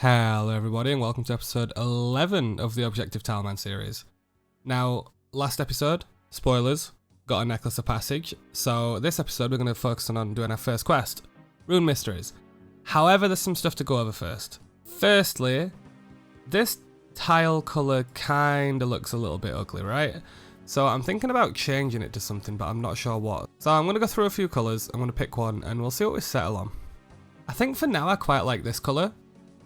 Hello everybody and welcome to episode 11 of the Objective Tileman series. Now, last episode, spoilers, got a necklace of passage, so this episode we're going to focus on doing our first quest, Rune Mysteries. However, there's some stuff to go over first. Firstly, this tile colour kinda looks a little bit ugly, right? So I'm thinking about changing it to something, but I'm not sure what. So I'm going to go through a few colours, I'm going to pick one, and we'll see what we settle on. I think for now I quite like this colour.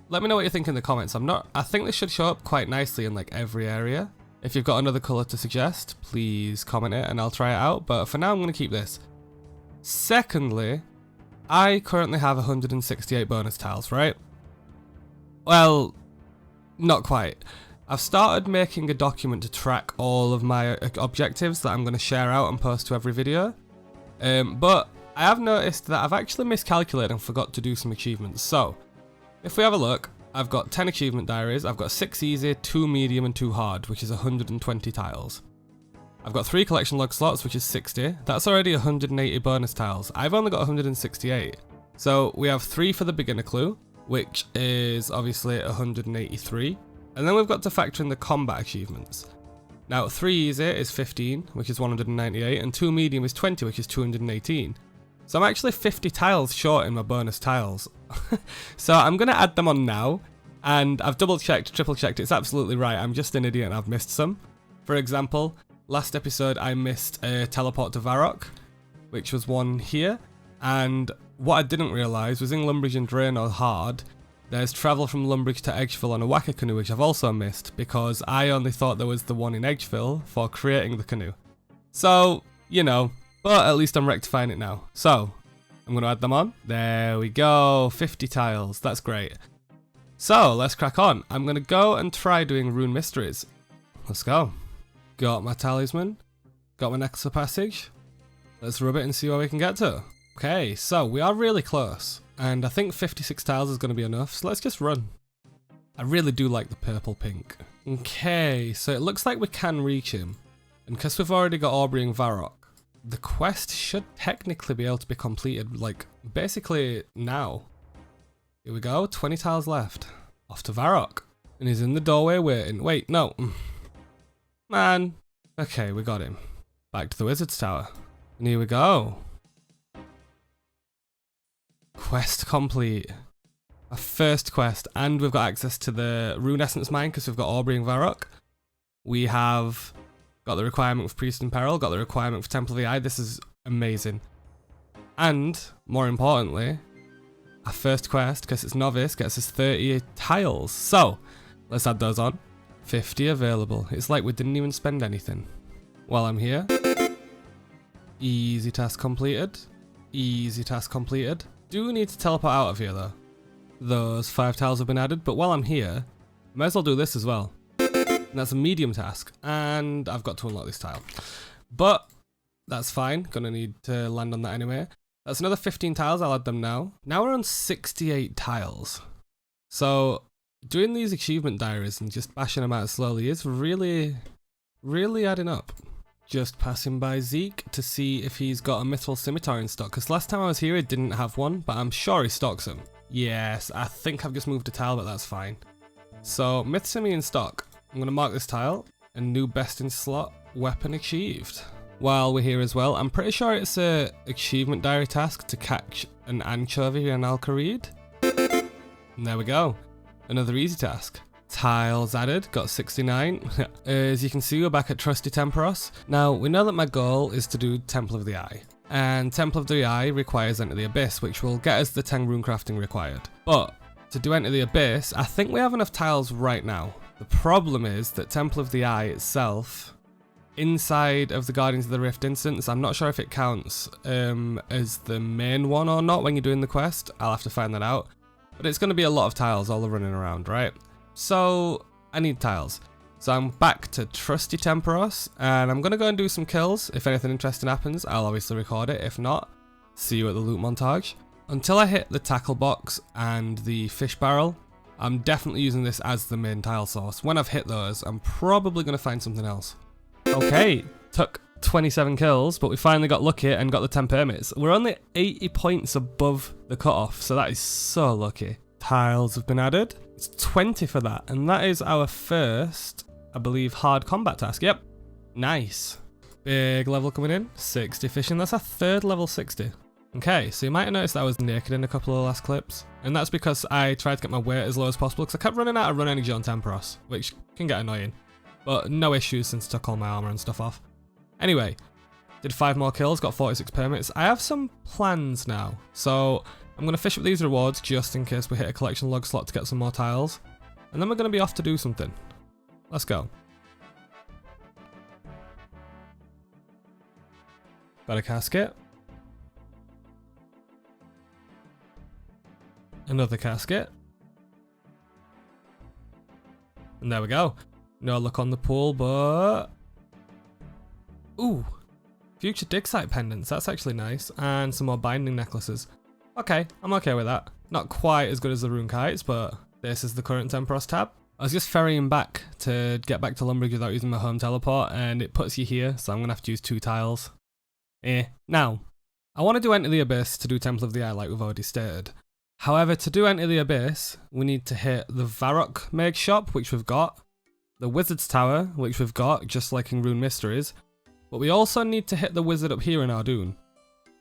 Let me know what you think in the comments. I think this should show up quite nicely in like every area. If you've got another colour to suggest, please comment it and I'll try it out. But for now, I'm going to keep this. Secondly, I currently have 168 bonus tiles, right? Well, not quite. I've started making a document to track all of my objectives that I'm going to share out and post to every video. But I have noticed that I've actually miscalculated and forgot to do some achievements. So, if we have a look, I've got 10 achievement diaries, I've got 6 easy, 2 medium and 2 hard, which is 120 tiles. I've got 3 collection log slots, which is 60, that's already 180 bonus tiles. I've only got 168. So we have 3 for the beginner clue, which is obviously 183. And then we've got to factor in the combat achievements. Now 3 easy is 15, which is 198, and 2 medium is 20, which is 218. So I'm actually 50 tiles short in my bonus tiles. So I'm going to add them on now, and I've double checked, triple checked, it's absolutely right, I'm just an idiot and I've missed some. For example, last episode I missed a teleport to Varrock, which was one here, and what I didn't realise was in Lumbridge and Drain or Hard, there's travel from Lumbridge to Edgeville on a Wacker canoe, which I've also missed, because I only thought there was the one in Edgeville for creating the canoe. So, you know, but at least I'm rectifying it now. So, I'm going to add them on. There we go, 50 tiles, that's great. So, let's crack on. I'm going to go and try doing Rune Mysteries. Let's go. Got my talisman, got my necklace of passage. Let's rub it and see where we can get to. Okay, so we are really close, and I think 56 tiles is going to be enough, so let's just run. I really do like the purple pink. Okay, so it looks like we can reach him, and because we've already got Aubrey and Varrock, the quest should technically be able to be completed, like, basically now. Here we go, 20 tiles left. Off to Varrock. And he's in the doorway waiting. Wait, no. Man. Okay, we got him. Back to the Wizard's Tower. And here we go. Quest complete. Our first quest. And we've got access to the Rune Essence Mine because we've got Aubrey and Varrock. We have got the requirement for Priest in Peril, got the requirement for Temple of the Eye. This is amazing. And, more importantly, our first quest, because it's novice, gets us 30 tiles. So, let's add those on. 50 available. It's like we didn't even spend anything. While I'm here. Easy task completed. Easy task completed. Do need to teleport out of here though. Those 5 tiles have been added, but while I'm here, I might as well do this as well. And that's a medium task, and I've got to unlock this tile. But that's fine, gonna need to land on that anyway. That's another 15 tiles, I'll add them now. Now we're on 68 tiles. So doing these achievement diaries and just bashing them out slowly is really adding up. Just passing by Zeke to see if he's got a Mithril Scimitar in stock, because last time I was here he didn't have one, but I'm sure he stocks them. Yes, I think I've just moved a tile, but that's fine. So Myth Simi in stock. I'm going to mark this tile, and new best in slot, weapon achieved. While we're here as well, I'm pretty sure it's a achievement diary task to catch an anchovy in Alcarid. And there we go, another easy task. Tiles added, got 69. As you can see, we're back at Trusty Temporos. Now, we know that my goal is to do Temple of the Eye. And Temple of the Eye requires Enter the Abyss, which will get us the 10 rune crafting required. But, to do Enter the Abyss, I think we have enough tiles right now. The problem is that Temple of the Eye itself, inside of the Guardians of the Rift instance, I'm not sure if it counts as the main one or not when you're doing the quest. I'll have to find that out. But it's going to be a lot of tiles all running around, right? So, I need tiles. So I'm back to Trusty Temporos, and I'm going to go and do some kills. If anything interesting happens, I'll obviously record it. If not, see you at the loot montage. Until I hit the tackle box and the fish barrel, I'm definitely using this as the main tile source. When I've hit those, I'm probably going to find something else. Okay, took 27 kills, but we finally got lucky and got the 10 permits. We're only 80 points above the cutoff, so that is so lucky. tiles have been added. It's 20 for that, and that is our first, I believe, hard combat task. Yep. Nice. Big level coming in. 60 fishing. That's our third level 60. Okay, so you might have noticed that I was naked in a couple of the last clips, and that's because I tried to get my weight as low as possible because I kept running out of run energy on Temporos, which can get annoying. But no issues since I took all my armor and stuff off. Anyway, did 5 more kills, got 46 permits. I have some plans now, so I'm going to fish up these rewards just in case we hit a collection log slot to get some more tiles, and then we're going to be off to do something. Let's go. Got a casket. Another casket. And there we go. No luck on the pool, but... Ooh. Future dig site pendants. That's actually nice. And some more binding necklaces. Okay, I'm okay with that. Not quite as good as the rune kites, but this is the current Temporos tab. I was just ferrying back to get back to Lumbridge without using my home teleport, and it puts you here, so I'm going to have to use 2 tiles. Now, I want to do Enter the Abyss to do Temple of the Eye like we've already stated. However, to do Enter the Abyss, we need to hit the Varrock Mage Shop, which we've got, the Wizard's Tower, which we've got, just like in Rune Mysteries, but we also need to hit the Wizard up here in Ardoon.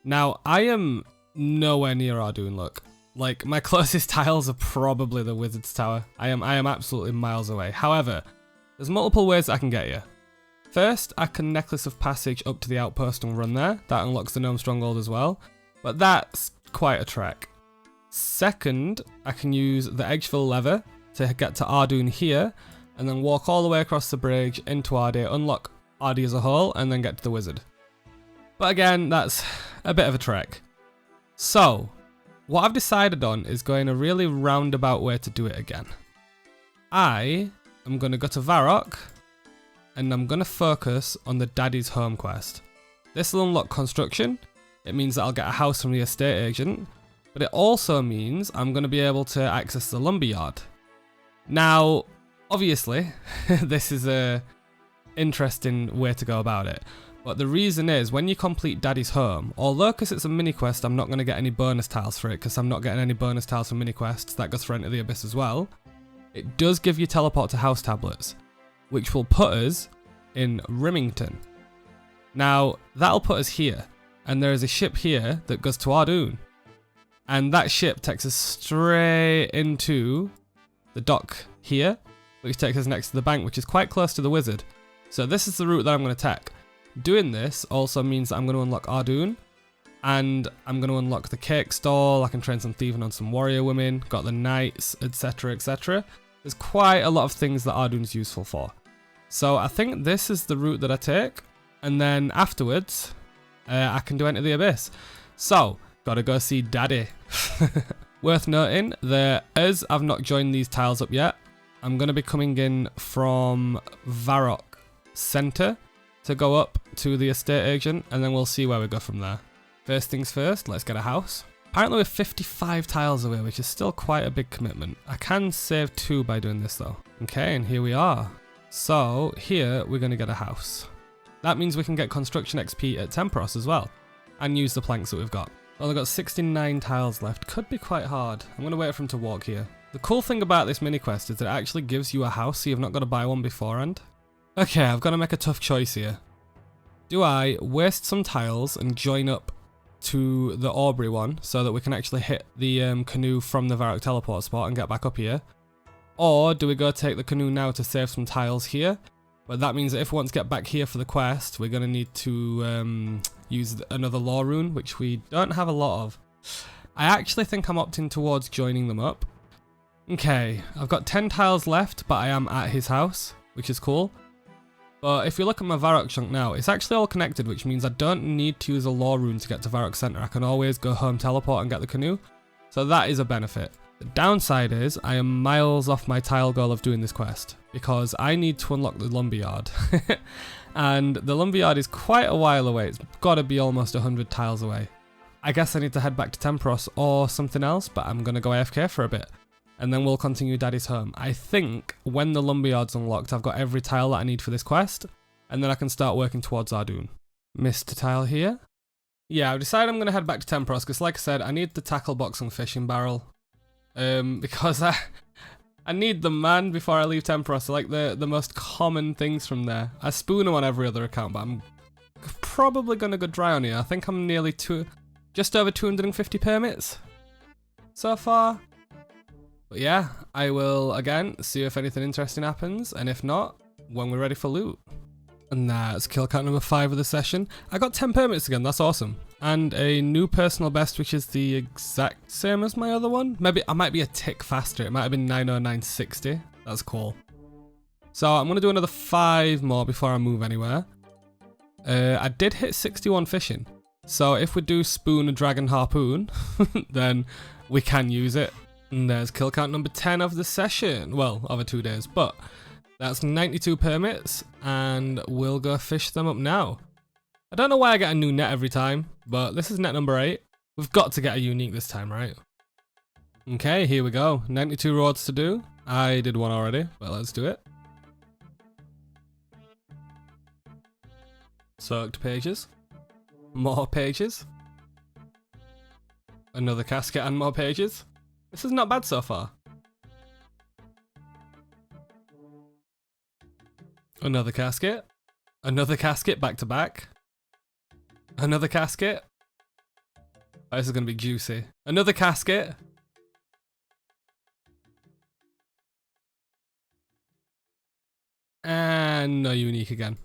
Now, I am nowhere near Ardoon, look. Like, my closest tiles are probably the Wizard's Tower. I am absolutely miles away. However, there's multiple ways that I can get here. First, I can Necklace of Passage up to the outpost and run there. That unlocks the Gnome Stronghold as well, but that's quite a trek. Second, I can use the Edgeville lever to get to Ardoon here, and then walk all the way across the bridge into Ardea, unlock Ardea as a whole, and then get to the wizard. But again, that's a bit of a trek. So, what I've decided on is going a really roundabout way to do it again. I am going to go to Varrock, and I'm going to focus on the Daddy's Home quest. This will unlock construction. It means that I'll get a house from the estate agent, but it also means I'm going to be able to access the lumberyard. Now, obviously, this is a interesting way to go about it, but the reason is when you complete Daddy's Home, although because it's a mini quest, I'm not going to get any bonus tiles for it because I'm not getting any bonus tiles for mini quests. That goes for Enter the Abyss as well. It does give you teleport to house tablets, which will put us in Rimington. Now, that'll put us here, and there is a ship here that goes to Ardoon. And that ship takes us straight into the dock here, which takes us next to the bank, which is quite close to the wizard. So this is the route that I'm going to take. Doing this also means that I'm going to unlock Ardoon, and I'm going to unlock the cake stall. I can train some thieving on some warrior women, got the knights, etc, etc. There's quite a lot of things that Ardoon's useful for. So I think this is the route that I take, and then afterwards, I can do Enter the Abyss. So, gotta go see Daddy. Worth noting that as I've not joined these tiles up yet, I'm going to be coming in from Varrock Centre to go up to the estate agent, and then we'll see where we go from there. First things first, let's get a house. Apparently we're 55 tiles away, which is still quite a big commitment. I can save 2 by doing this though. Okay, and here we are. So here we're going to get a house. That means we can get construction XP at Temporos as well, and use the planks that we've got. Well, I've got 69 tiles left. Could be quite hard. I'm going to wait for him to walk here. The cool thing about this mini quest is that it actually gives you a house, so you've not got to buy one beforehand. Okay, I've got to make a tough choice here. Do I waste some tiles and join up to the Aubrey one so that we can actually hit the canoe from the Varrock teleport spot and get back up here? Or do we go take the canoe now to save some tiles here? But that means that if we want to get back here for the quest, we're going to need to use another law rune, which we don't have a lot of. I actually think I'm opting towards joining them up. Okay, I've got 10 tiles left, but I am at his house, which is cool. But if you look at my Varrock chunk now, it's actually all connected, which means I don't need to use a law rune to get to Varrock Centre. I can always go home teleport and get the canoe. So that is a benefit. The downside is I am miles off my tile goal of doing this quest, because I need to unlock the lumberyard. And the lumberyard is quite a while away. It's got to be almost 100 tiles away. I guess I need to head back to Temporos or something else, but I'm going to go AFK for a bit. And then we'll continue Daddy's Home. I think when the lumberyard's unlocked, I've got every tile that I need for this quest, and then I can start working towards Ardoon. Missed a tile here. Yeah, I've decided I'm going to head back to Temporos, because like I said, I need the tackle box and fishing barrel. because I need them, man, before I leave Temperos. I like the most common things from there. I spoon them on every other account, but I'm probably gonna go dry on here. I think I'm nearly just over 250 permits so far. But yeah, I will again see if anything interesting happens, and if not, when we're ready for loot. And that's kill count number 5 of the session. I got 10 permits again, that's awesome. And a new personal best, which is the exact same as my other one. Maybe I might be a tick faster, it might have been 90960. That's cool. So I'm gonna do another 5 more before I move anywhere. I did hit 61 fishing. So if we do spoon a dragon harpoon, then we can use it. And there's kill count number 10 of the session. Well, over 2 days, but that's 92 permits, and we'll go fish them up now. I don't know why I get a new net every time, but this is net number 8. We've got to get a unique this time, right? Okay, here we go. 92 rods to do. I did one already, but let's do it. Soaked pages. More pages. Another casket and more pages. This is not bad so far. Another casket. Another casket back to back. Another casket. Oh, this is going to be juicy. Another casket. And no unique again.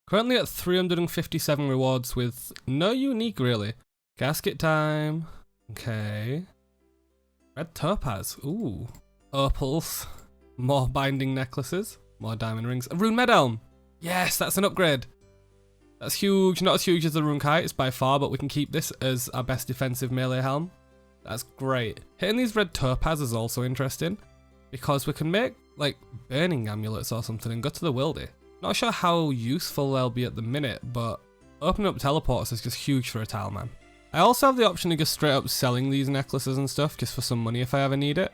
Currently at 357 rewards with no unique really. Casket time. Okay. Red topaz. Ooh. Opals. More binding necklaces. More diamond rings. A rune med-helm. Yes, that's an upgrade. That's huge. Not as huge as the rune kites by far, but we can keep this as our best defensive melee helm. That's great. Hitting these red topaz is also interesting because we can make like burning amulets or something and go to the wildy. Not sure how useful they'll be at the minute, but opening up teleports is just huge for a Tileman. I also have the option of just straight up selling these necklaces and stuff just for some money if I ever need it,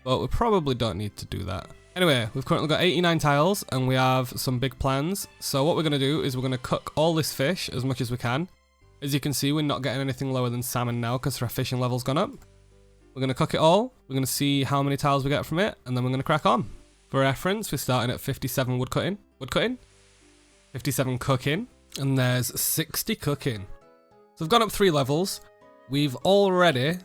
but we probably don't need to do that. Anyway, we've currently got 89 tiles and we have some big plans. So what we're going to do is we're going to cook all this fish as much as we can. As you can see, we're not getting anything lower than salmon now because our fishing level's gone up. We're going to cook it all. We're going to see how many tiles we get from it, and then we're going to crack on. For reference, we're starting at 57 woodcutting, 57 cooking, and there's 60 cooking. So we've gone up 3 levels. We've already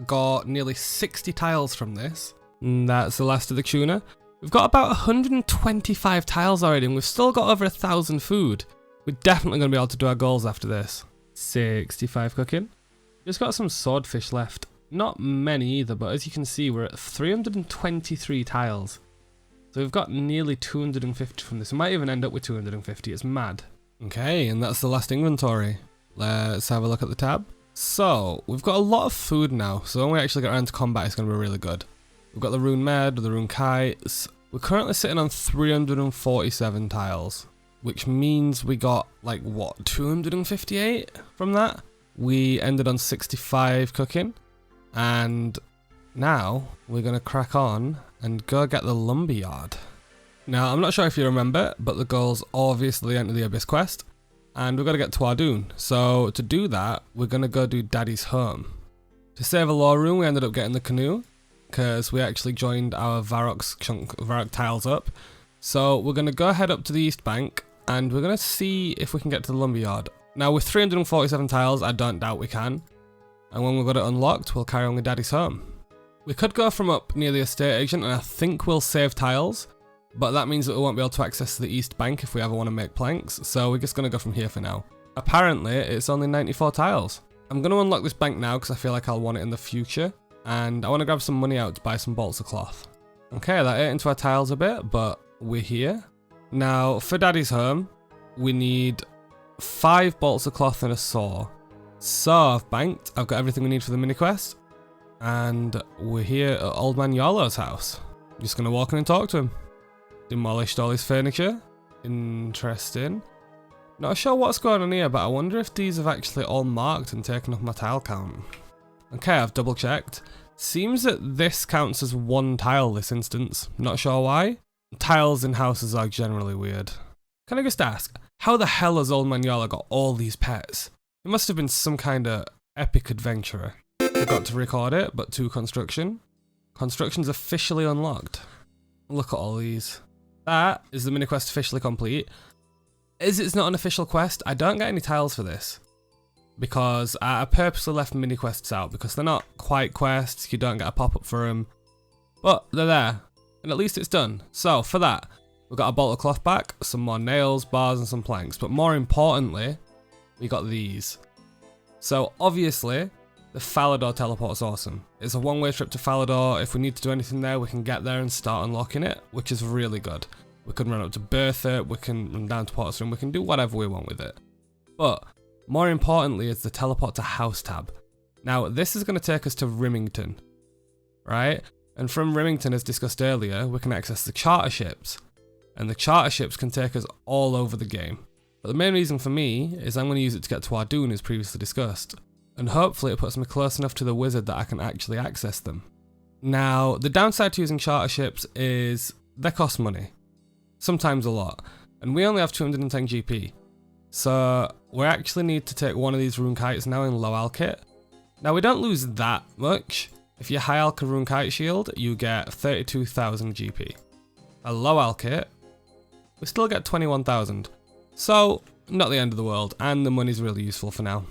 got nearly 60 tiles from this. And that's the last of the tuna. We've got about 125 tiles already, and we've still got over 1,000 food. We're definitely going to be able to do our goals after this. 65 cooking. Just got some swordfish left. Not many either, but as you can see, we're at 323 tiles. So we've got nearly 250 from this. We might even end up with 250. It's mad. Okay, and that's the last inventory. Let's have a look at the tab. So, we've got a lot of food now. So when we actually get around to combat, it's going to be really good. We've got the rune med, the rune kites. We're currently sitting on 347 tiles, which means we got like what, 258 from that? We ended on 65 cooking, and now we're gonna crack on and go get the lumberyard. Now I'm not sure if you remember, but the goal's obviously enter the abyss quest, and we've got to get to Ardoon. So to do that, we're gonna go do Daddy's home. To save a lore room, we ended up getting the canoe, because we actually joined our Varrock tiles up. So we're going to go head up to the east bank and we're going to see if we can get to the lumberyard. Now with 347 tiles, I don't doubt we can. And when we've got it unlocked, we'll carry on with Daddy's home. We could go from up near the estate agent and I think we'll save tiles, but that means that we won't be able to access the east bank if we ever want to make planks. So we're just going to go from here for now. Apparently it's only 94 tiles. I'm going to unlock this bank now because I feel like I'll want it in the future. And I want to grab some money out to buy some bolts of cloth. Okay, that ate into our tiles a bit, but we're here. Now, for Daddy's home, we need 5 bolts of cloth and a saw. So, I've banked, I've got everything we need for the mini quest. And we're here at Old Man Yolo's house. I'm just going to walk in and talk to him. Demolished all his furniture. Interesting. Not sure what's going on here, but I wonder if these have actually all marked and taken up my tile count. Okay, I've double checked. Seems that this counts as 1 tile this instance. Not sure why. Tiles in houses are generally weird. Can I just ask, how the hell has Old Man Yola got all these pets? He must have been some kind of epic adventurer. Forgot to record it, but 2 construction. Construction's officially unlocked. Look at all these. That is the mini quest officially complete. As it's not an official quest, I don't get any tiles for this. Because I purposely left mini quests out because they're not quite quests, you don't get a pop-up for them. But they're there, and at least it's done. So for that, we've got a bolt of cloth back, some more nails, bars and some planks. But more importantly, we got these. So obviously, the Falador teleport's awesome. It's a one-way trip to Falador. If we need to do anything there, we can get there and start unlocking it, which is really good. We can run up to Bertha, we can run down to Port's Room, we can do whatever we want with it. But more importantly is the teleport to House tab. Now this is going to take us to Rimington, right? And from Rimington, as discussed earlier, we can access the charter ships. And the charter ships can take us all over the game. But the main reason for me is I'm going to use it to get to Ardoon as previously discussed. And hopefully it puts me close enough to the wizard that I can actually access them. Now, the downside to using charter ships is they cost money. Sometimes a lot. And we only have 210 GP. So we actually need to take one of these rune kites now in low al kit. Now we don't lose that much. If you high alka rune kite shield, you get 32,000 GP. A low al kit, we still get 21,000. So not the end of the world, and the money's really useful for now.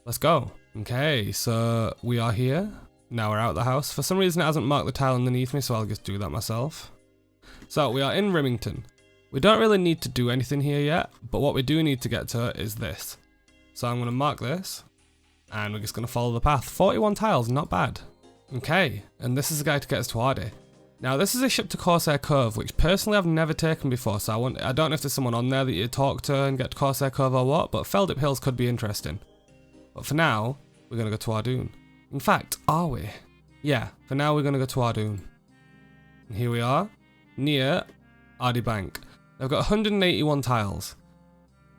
Let's go. Okay, so we are here. Now we're out of the house. For some reason it hasn't marked the tile underneath me, so I'll just do that myself. So we are in Rimington. We don't really need to do anything here yet, but what we do need to get to is this. So I'm going to mark this, and we're just going to follow the path. 41 tiles, not bad. Okay, and this is the guide to get us to Ardee. Now this is a ship to Corsair Cove, which personally I've never taken before, so I don't know if there's someone on there that you talk to and get to Corsair Cove or what, but Feldip Hills could be interesting. But for now, we're going to go to Ardoon. In fact, are we? Yeah, for now we're going to go to Ardoon. And here we are, near Ardee Bank. I've got 181 tiles.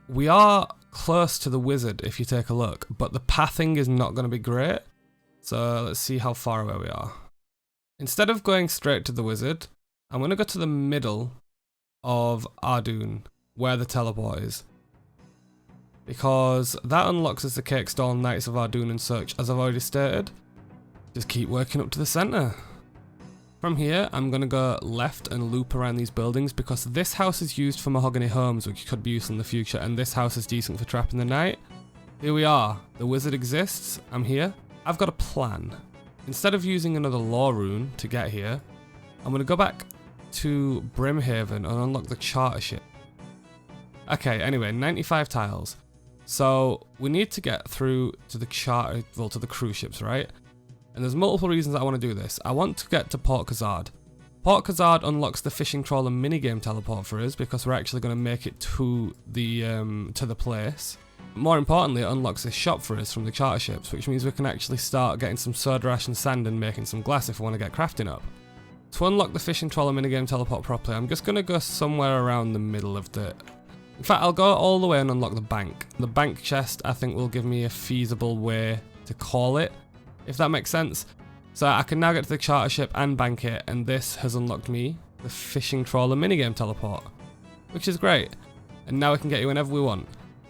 We are close to the wizard if you take a look, but the pathing is not going to be great. So let's see how far away we are. Instead of going straight to the wizard, I'm going to go to the middle of Ardoon, where the teleport is. Because that unlocks us the Cake Stall, Knights of Ardoon and such, as I've already stated. Just keep working up to the centre. From here, I'm going to go left and loop around these buildings because this house is used for mahogany homes, which could be useful in the future, and this house is decent for trapping the night. Here we are. The wizard exists. I'm here. I've got a plan. Instead of using another lore rune to get here, I'm going to go back to Brimhaven and unlock the charter ship. Okay, anyway, 95 tiles. So we need to get through to the charter, well, to the cruise ships, right? And there's multiple reasons I want to do this. I want to get to Port Khazard. Port Khazard unlocks the fishing trawler minigame teleport for us because we're actually going to make it to the place. More importantly, it unlocks this shop for us from the charter ships, which means we can actually start getting some soda ash and sand and making some glass if we want to get crafting up. To unlock the fishing trawler minigame teleport properly, I'm just going to go somewhere around the middle of the... In fact, I'll go all the way and unlock the bank. The bank chest, I think, will give me a feasible way to call it, if that makes sense. So I can now get to the charter ship and bank it, and this has unlocked me the fishing trawler minigame teleport, which is great. And now we can get you whenever we want.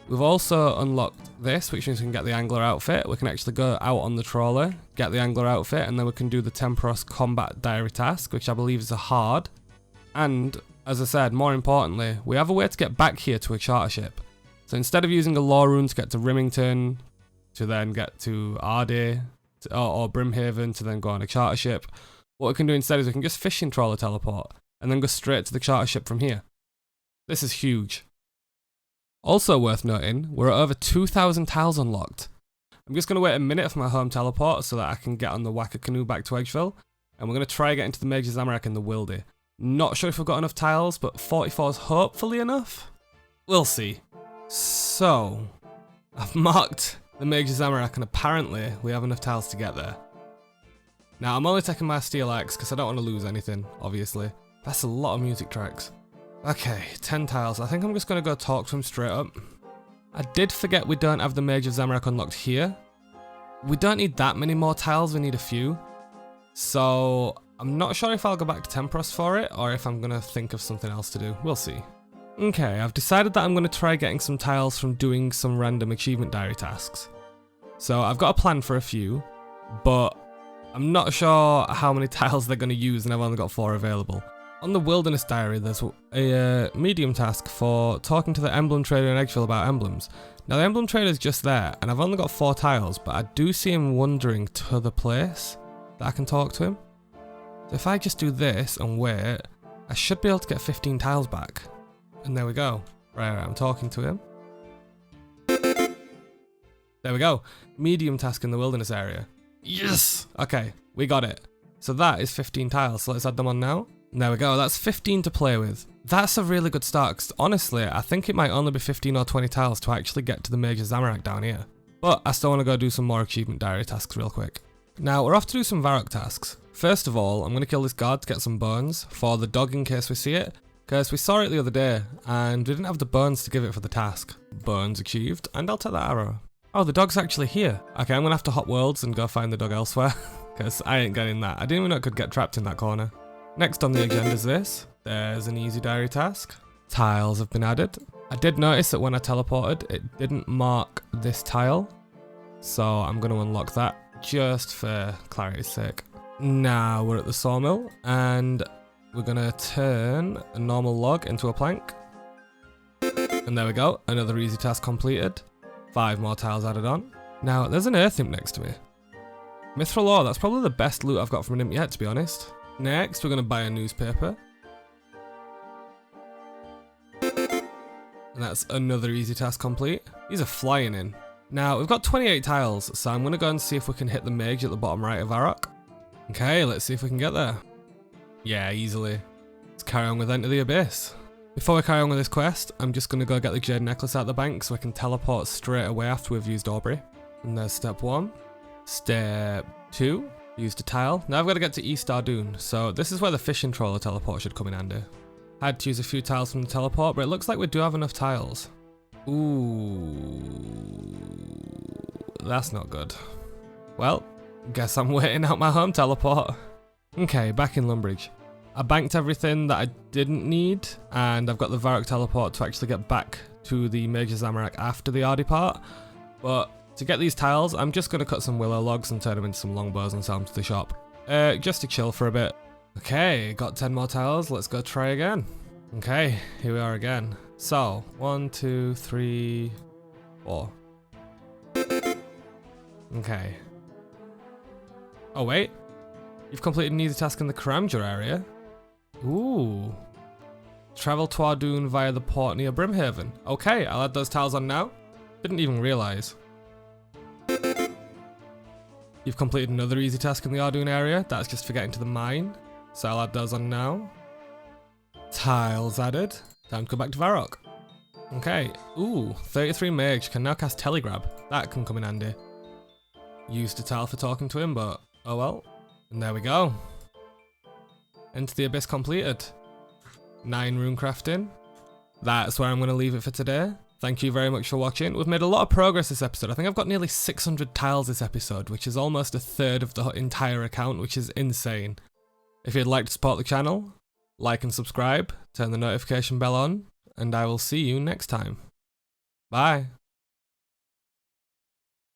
We've also unlocked this, which means we can get the angler outfit. We can actually go out on the trawler, get the angler outfit, and then we can do the Temperos combat diary task, which I believe is a hard. And, as I said, more importantly, we have a way to get back here to a charter ship. So instead of using a lore rune to get to Rimington, to then get to Ardee, or Brimhaven, to then go on a charter ship, what we can do instead is we can just fishing trawler teleport, and then go straight to the charter ship from here. This is huge. Also worth noting, we're at over 2,000 tiles unlocked. I'm just going to wait a minute for my home teleport so that I can get on the Wacker canoe back to Edgeville, and we're going to try getting to the Major Zamorak in the Wildy. Not sure if we've got enough tiles, but 44 is hopefully enough. We'll see. So, I've marked the Major Zamorak, and apparently we have enough tiles to get there. Now, I'm only taking my steel axe because I don't want to lose anything, obviously. That's a lot of music tracks. Okay, 10 tiles. I think I'm just going to go talk to him straight up. I did forget we don't have the Major Zamorak unlocked here. We don't need that many more tiles, we need a few. So, I'm not sure if I'll go back to Temperos for it, or if I'm going to think of something else to do. We'll see. Okay, I've decided that I'm going to try getting some tiles from doing some random achievement diary tasks. So, I've got a plan for a few, but I'm not sure how many tiles they're going to use, and I've only got 4 available. On the Wilderness Diary, there's a medium task for talking to the emblem trader in Edgeville about emblems. Now the emblem trader is just there, and I've only got 4 tiles, but I do see him wandering to the place that I can talk to him. So if I just do this and wait, I should be able to get 15 tiles back. And there we go. Right, I'm talking to him. There we go. Medium task in the wilderness area. Yes! Okay, we got it. So that is 15 tiles, so let's add them on now. And there we go, that's 15 to play with. That's a really good start, because honestly, I think it might only be 15 or 20 tiles to actually get to the Major Zamorak down here. But I still want to go do some more achievement diary tasks real quick. Now, we're off to do some Varrock tasks. First of all, I'm going to kill this guard to get some bones for the dog in case we see it, because we saw it the other day, and we didn't have the bones to give it for the task. Bones achieved, and I'll take that arrow. Oh, the dog's actually here. Okay, I'm going to have to hop worlds and go find the dog elsewhere, because I ain't getting that. I didn't even know it could get trapped in that corner. Next on the agenda is this. There's an easy diary task. Tiles have been added. I did notice that when I teleported, it didn't mark this tile, so I'm going to unlock that just for clarity's sake. Now we're at the sawmill, and we're going to turn a normal log into a plank. And there we go, another easy task completed. 5 more tiles added on. Now, there's an earth imp next to me. Mithril ore, that's probably the best loot I've got from an imp yet, to be honest. Next, we're going to buy a newspaper. And that's another easy task complete. These are flying in. Now, we've got 28 tiles, so I'm going to go and see if we can hit the mage at the bottom right of Varrock. Okay, let's see if we can get there. Yeah, easily. Let's carry on with Enter the Abyss. Before we carry on with this quest, I'm just going to go get the jade necklace out the bank so I can teleport straight away after we've used Aubrey. And there's step 1. Step 2, used a tile. Now I've got to get to East Ardoon, so this is where the fishing trawler teleport should come in handy. I had to use a few tiles from the teleport, but it looks like we do have enough tiles. Ooh, that's not good. Well, guess I'm waiting out my home teleport. Okay, back in Lumbridge. I banked everything that I didn't need, and I've got the Varrock teleport to actually get back to the Major Zamorak after the Ardy part. But to get these tiles, I'm just going to cut some willow logs and turn them into some longbows and sell them to the shop. Just to chill for a bit. Okay, got 10 more tiles, let's go try again. Okay, here we are again. So, 1, 2, 3, 4. Okay. Oh wait, you've completed an easy task in the Karamja area. Ooh. Travel to Ardoon via the port near Brimhaven. Okay, I'll add those tiles on now. Didn't even realise. You've completed another easy task in the Ardoon area. That's just for getting to the mine. So I'll add those on now. Tiles added. Time to go back to Varrock. Okay. Ooh, 33 mage. Can now cast Telegrab. That can come in handy. Used a tile for talking to him, but oh well. And there we go. Enter the Abyss completed. 9 rune crafting. That's where I'm going to leave it for today. Thank you very much for watching. We've made a lot of progress this episode. I think I've got nearly 600 tiles this episode, which is almost a third of the entire account, which is insane. If you'd like to support the channel, like and subscribe, turn the notification bell on, and I will see you next time. Bye.